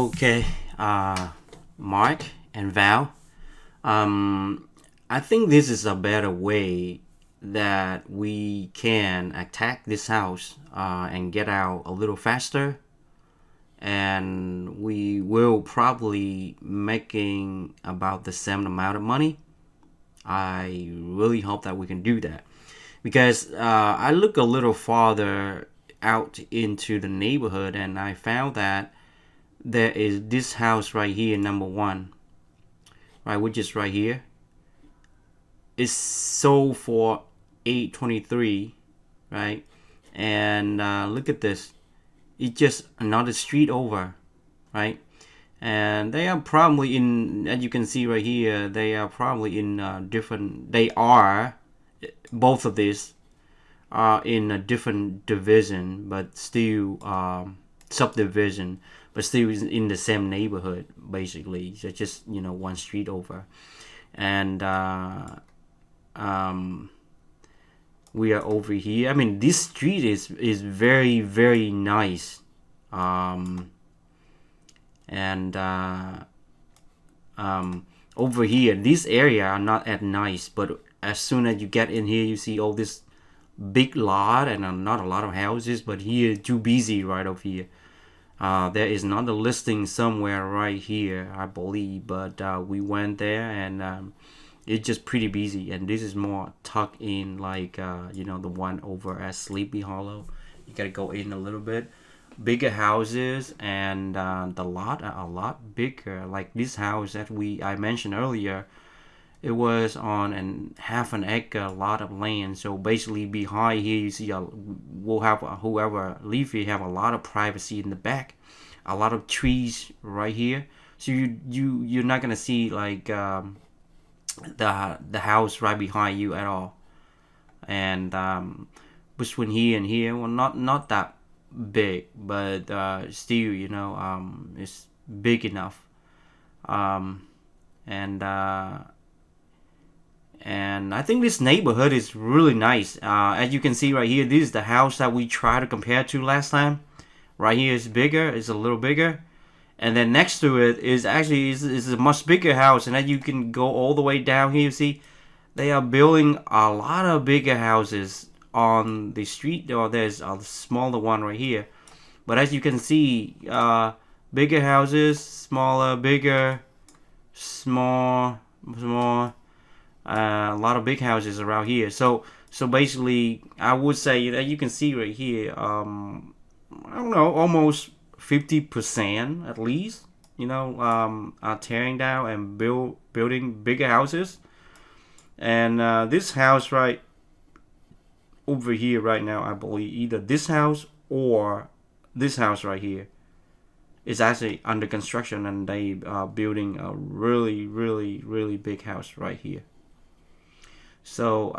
Okay, Mark and Val. I think this is a better way that we can attack this house and get out a little faster, and we will probably making about the same amount of money. I really hope that we can do that because I look a little farther out into the neighborhood and I found that there is this house right here, number one, right, which is right here. It's sold for 823, right? And look at this. It's just another street over, right? And they are probably in, as you can see right here, they are probably in different. They are both of these are in a different division, but still subdivision, but still in the same neighborhood basically. So just one street over, and we are over here. I mean, this street is very very nice, and over here, this area are not as nice, but as soon as you get in here, you see all this big lot and not a lot of houses, but here too busy right over here. There is another listing somewhere right here, I believe, but we went there and it's just pretty busy. And this is more tucked in, like the one over at Sleepy Hollow. You gotta go in a little bit. Bigger houses, and the lot are a lot bigger. Like this house that I mentioned earlier, it was on an half an acre lot of land. So basically behind here you see we'll have whoever live here have a lot of privacy in the back, a lot of trees right here. So you're not gonna see like the house right behind you at all. And between here and here, well, not that big, but still it's big enough. And I think this neighborhood is really nice. As you can see right here, this is the house that we tried to compare to last time. Right here is bigger, it's a little bigger. And then next to it is actually is a much bigger house. And then you can go all the way down here. You see, they are building a lot of bigger houses on the street. Or there's a smaller one right here. But as you can see, bigger houses, smaller, bigger, small. A lot of big houses around here. So basically, I would say that you can see right here. I don't know, almost 50% at least. Are tearing down and building bigger houses. And this house right over here right now, I believe either this house or this house right here is actually under construction, and they are building a really really really big house right here. So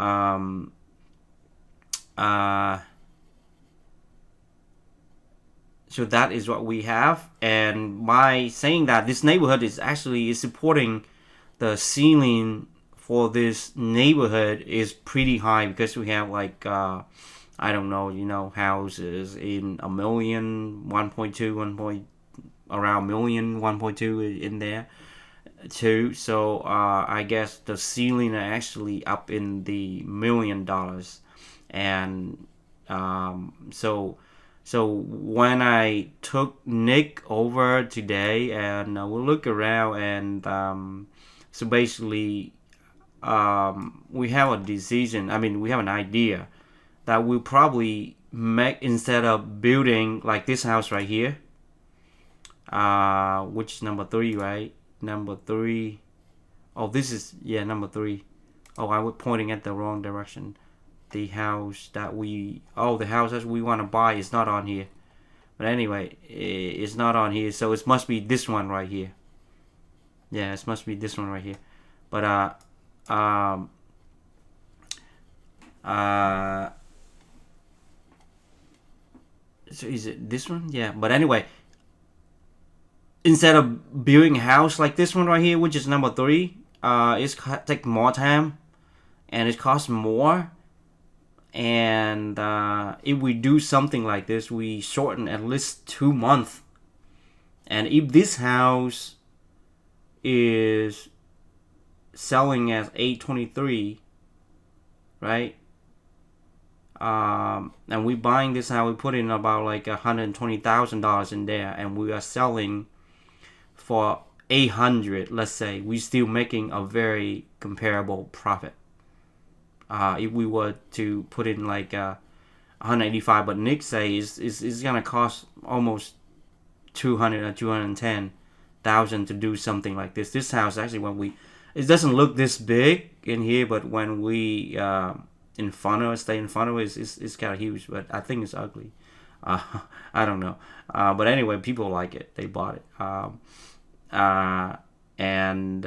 so that is what we have. And by saying that, this neighborhood is supporting the ceiling for this neighborhood is pretty high, because we have like I don't know, houses in a million, 1.2, around million, 1.2 in there too. So I guess the ceiling are actually up in the $1 million. And so when I took Nick over today and we look around, and so basically we have a decision. I mean, we have an idea that we'll probably make, instead of building like this house right here, which is number 3, right? Number 3. Oh, this is, yeah, number 3. Oh, I was pointing at the wrong direction. The house that the house that we want to buy is not on here. But anyway, it's not on here, so it must be this one right here. Yeah, it must be this one right here. But so is it this one? Yeah. But anyway, instead of building a house like this one right here, which is number 3, it's take more time and it costs more. And if we do something like this, we shorten at least 2 months And if this house is selling as 823, right? And we buying this house, we put in about like $120,000 in there, and we are selling for 800. Let's say we still making a very comparable profit. If we were to put in like 185, but Nick says it's gonna cost almost 200 or 210,000 to do something like this. This house actually, when it doesn't look this big in here, but when we in front of it, stay in front of it, it's kind of huge. But I think it's ugly. I don't know. But anyway, people like it. They bought it. And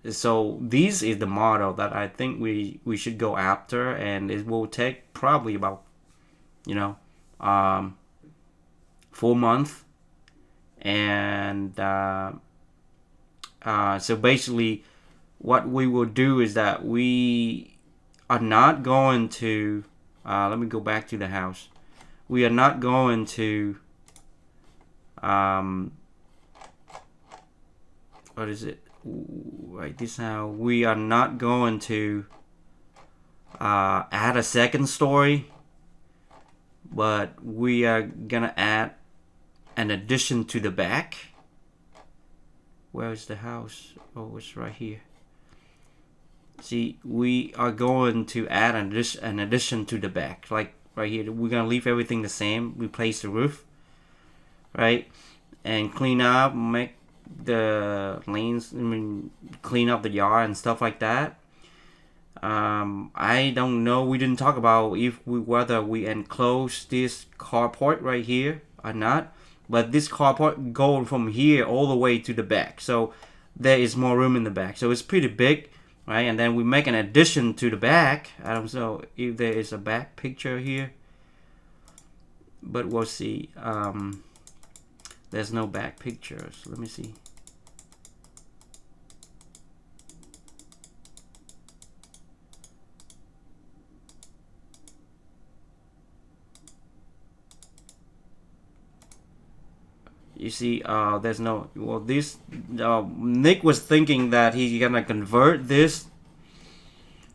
so this is the model that I think we should go after, and it will take probably about 4 months. And so basically what we will do is that we are not going to let me go back to the house. We are not going to what is it? Right, this how we are not going to add a second story, but we are gonna add an addition to the back. Where is the house? Oh, it's right here. See, we are going to add an addition to the back, like right here. We're gonna leave everything the same, replace the roof, right, and clean up, make the lanes, clean up the yard and stuff like that. I don't know, we didn't talk about whether we enclose this carport right here or not, but this carport goes from here all the way to the back, so there is more room in the back, so it's pretty big, right? And then we make an addition to the back. I don't know if there is a back picture here, but we'll see. There's no back pictures. Let me see. You see, there's no. Well, this Nick was thinking that he's gonna convert this.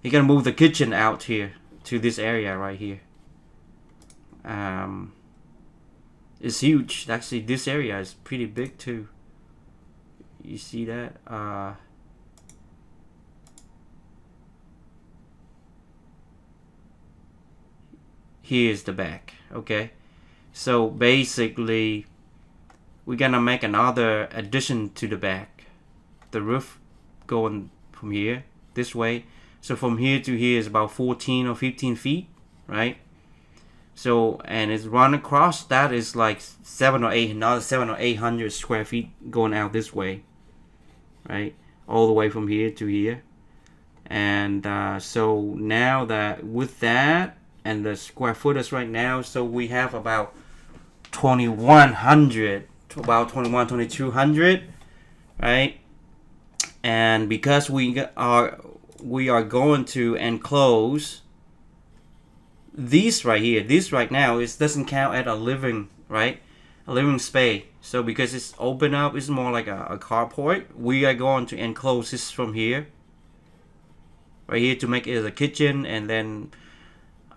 He's gonna move the kitchen out here to this area right here. It's huge. Actually, this area is pretty big too. You see that? Here's the back. Okay, so basically, we're gonna make another addition to the back. The roof going from here this way. So from here to here is about 14 or 15 feet, right? So, and it's run across, that is like 7 or 800 square feet going out this way, right? All the way from here to here. And so now that with that and the square footage right now, so we have about 2100, about 2200, right? And because we are going to enclose these right here, this right now, it doesn't count at a living, right? A living space. So because it's open up, it's more like a carport. We are going to enclose this from here, right here, to make it as a kitchen. And then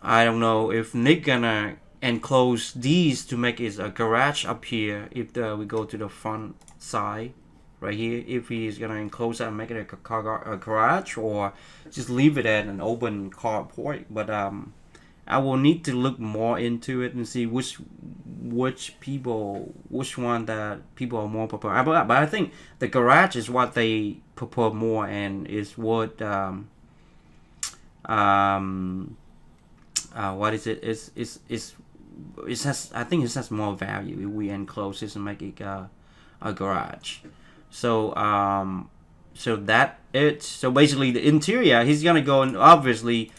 I don't know if Nick gonna enclose these to make it a garage up here. If we go to the front side right here, if he's gonna enclose that and make it a garage, or just leave it at an open carport. But I will need to look more into it and see which one that people are more prefer. But I think the garage is what they prefer more, and is what what is it? It has, I think it has more value if we enclose this and make it a garage. So so that it. So basically, the interior, he's gonna go, and obviously,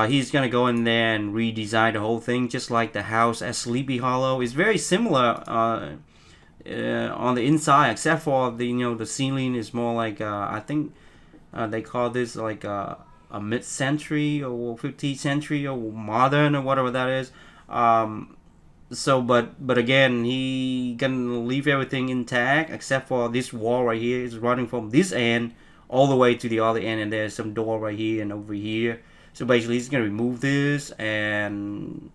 he's gonna go in there and redesign the whole thing, just like the house at Sleepy Hollow. It's very similar on the inside, except for the ceiling is more like I think they call this like a mid-century or 15th century or modern or whatever that is. So but again, he gonna leave everything intact except for this wall right here is running from this end all the way to the other end, and there's some door right here and over here. So basically he's gonna remove this and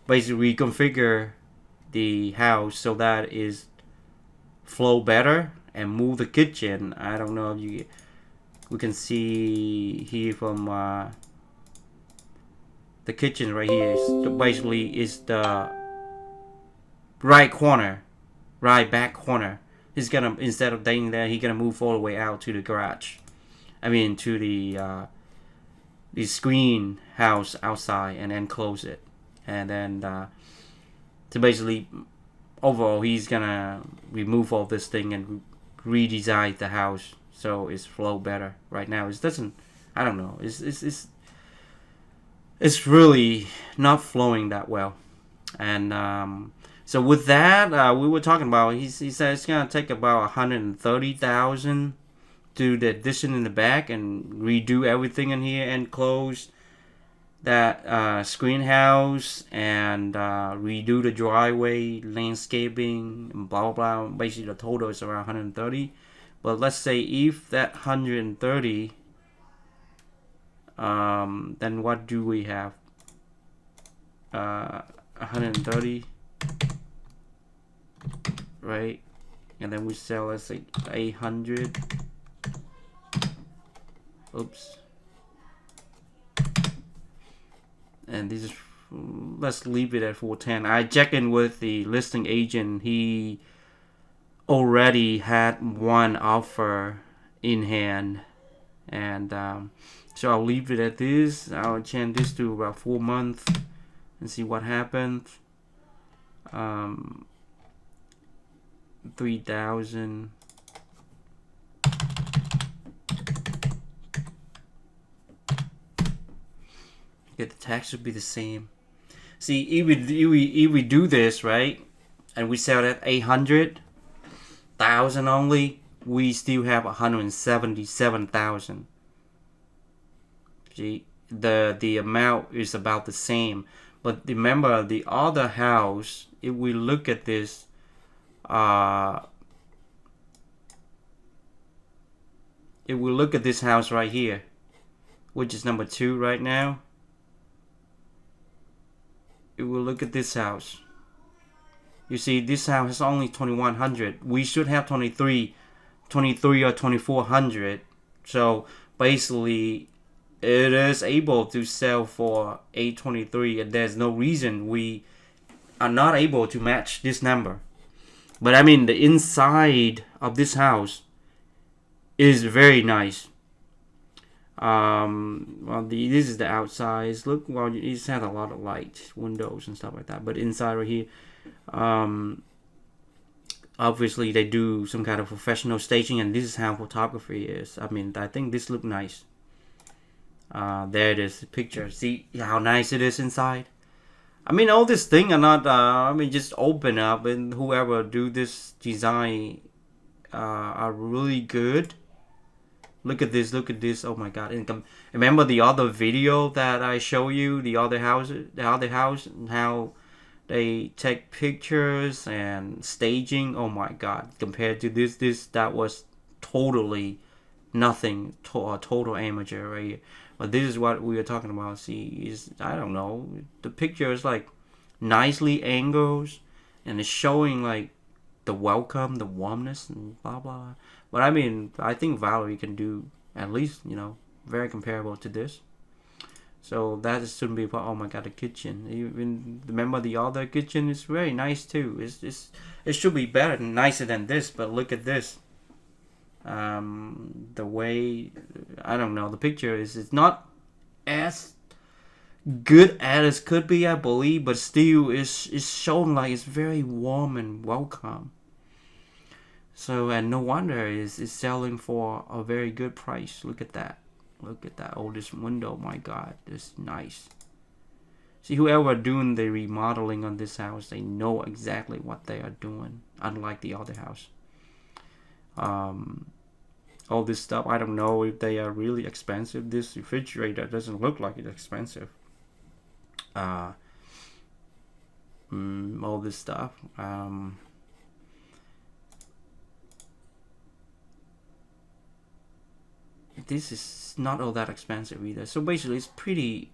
basically reconfigure the house so that is flow better and move the kitchen. I don't know if you we can see here from the kitchen right here is basically is the right corner, right back corner. He's gonna, instead of staying there, he's gonna move all the way out to the garage. I mean to the screen house outside, and then close it, and then so basically overall he's gonna remove all this thing and redesign the house so it's flow better. Right now it doesn't, I don't know, it's really not flowing that well. And so with that, we were talking about, he said it's gonna take about 130,000 to do the addition in the back and redo everything in here and close that screen house and redo the driveway, landscaping, and blah blah blah. Basically, the total is around 130. But let's say if that 130, then what do we have? 130, right? And then we sell, let's say 800. Oops. And this is, let's leave it at 410. I checked in with the listing agent. He already had one offer in hand, and so I'll leave it at this. I'll change this to about 4 months and see what happens. 3,000. The tax would be the same. See, if we do this right, and we sell at 800,000 only, we still have 177,000. See, the amount is about the same. But remember, the other house, if we look at this, if we look at this house right here, which is number 2 right now, if we look at this house, you see this house is only 2,100. We should have 23 or 2,400. So basically, it is able to sell for 823, and there's no reason we are not able to match this number. But I mean, the inside of this house is very nice. Well, this is the outside. Look, well, it has a lot of light, windows and stuff like that. But inside right here, obviously they do some kind of professional staging, and this is how photography is. I mean, I think this look nice. There it is, the picture. See how nice it is inside. I mean, all this thing are not. I mean, just open up, and whoever do this design are really good. Look at this, look at this. Oh my god. And remember the other video that I show you, the other house, and how they take pictures and staging. Oh my god. Compared to this that was totally nothing, total amateur right here. But this is what we are talking about. See, is, I don't know, the picture is like nicely angles, and it's showing like the welcome, the warmness, and blah blah. But I mean, I think Valerie can do at least, very comparable to this. So that shouldn't be. Oh my god, the kitchen. Even remember the other kitchen is very nice too. It should be better, nicer than this. But look at this. The way, I don't know. The picture it's not as good as it could be, I believe, but still it's shown like it's very warm and welcome. So, and no wonder it's selling for a very good price. Look at that. Look at that. Oh, this window, my god, this is nice. See, whoever doing the remodeling on this house, they know exactly what they are doing, unlike the other house. All this stuff, I don't know if they are really expensive. This refrigerator doesn't look like it's expensive. all this stuff. This is not all that expensive either. So basically, it's pretty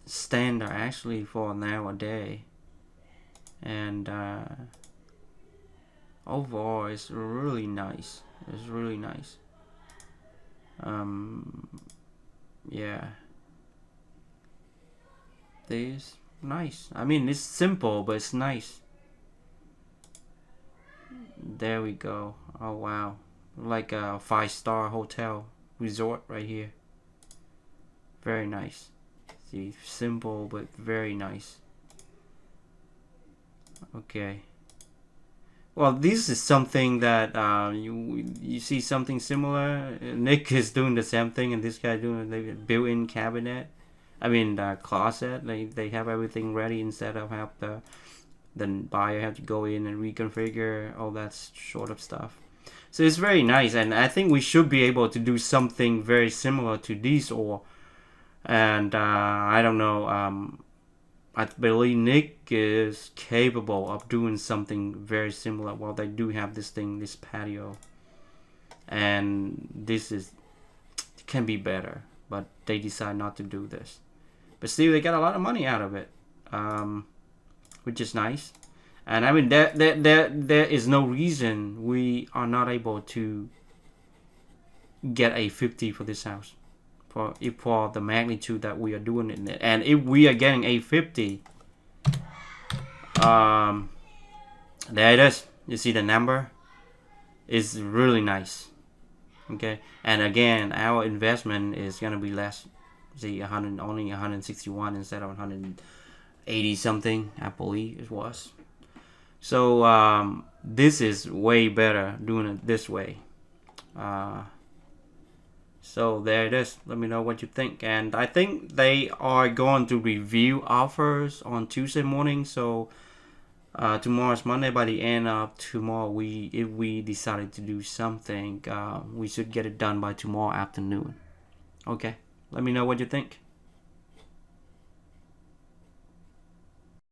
standard actually for nowadays, and overall, it's really nice. It's really nice. Yeah, this nice. I mean, it's simple, but it's nice. There we go. Oh wow, like a 5-star hotel resort right here. Very nice. See, simple but very nice. Okay. Well, this is something that you see something similar. Nick is doing the same thing, and this guy doing the built-in cabinet. I mean, the closet. They have everything ready instead of have the buyer have to go in and reconfigure all that sort of stuff. So it's very nice, and I think we should be able to do something very similar to these, and I don't know. I believe Nick is capable of doing something very similar. Well, they do have this patio, and this can be better, but they decide not to do this. But still, they got a lot of money out of it, which is nice. And I mean, there is no reason we are not able to get a 50 for this house. For the magnitude that we are doing it, and if we are getting a 50, there it is. You see the number is really nice. Okay, and again, our investment is gonna be less. See, only 161 instead of 180 something, I believe it was. So this is way better doing it this way. So there it is. Let me know what you think. And I think they are going to review offers on Tuesday morning. So tomorrow's Monday. By the end of tomorrow, if we decided to do something, we should get it done by tomorrow afternoon. Okay. Let me know what you think.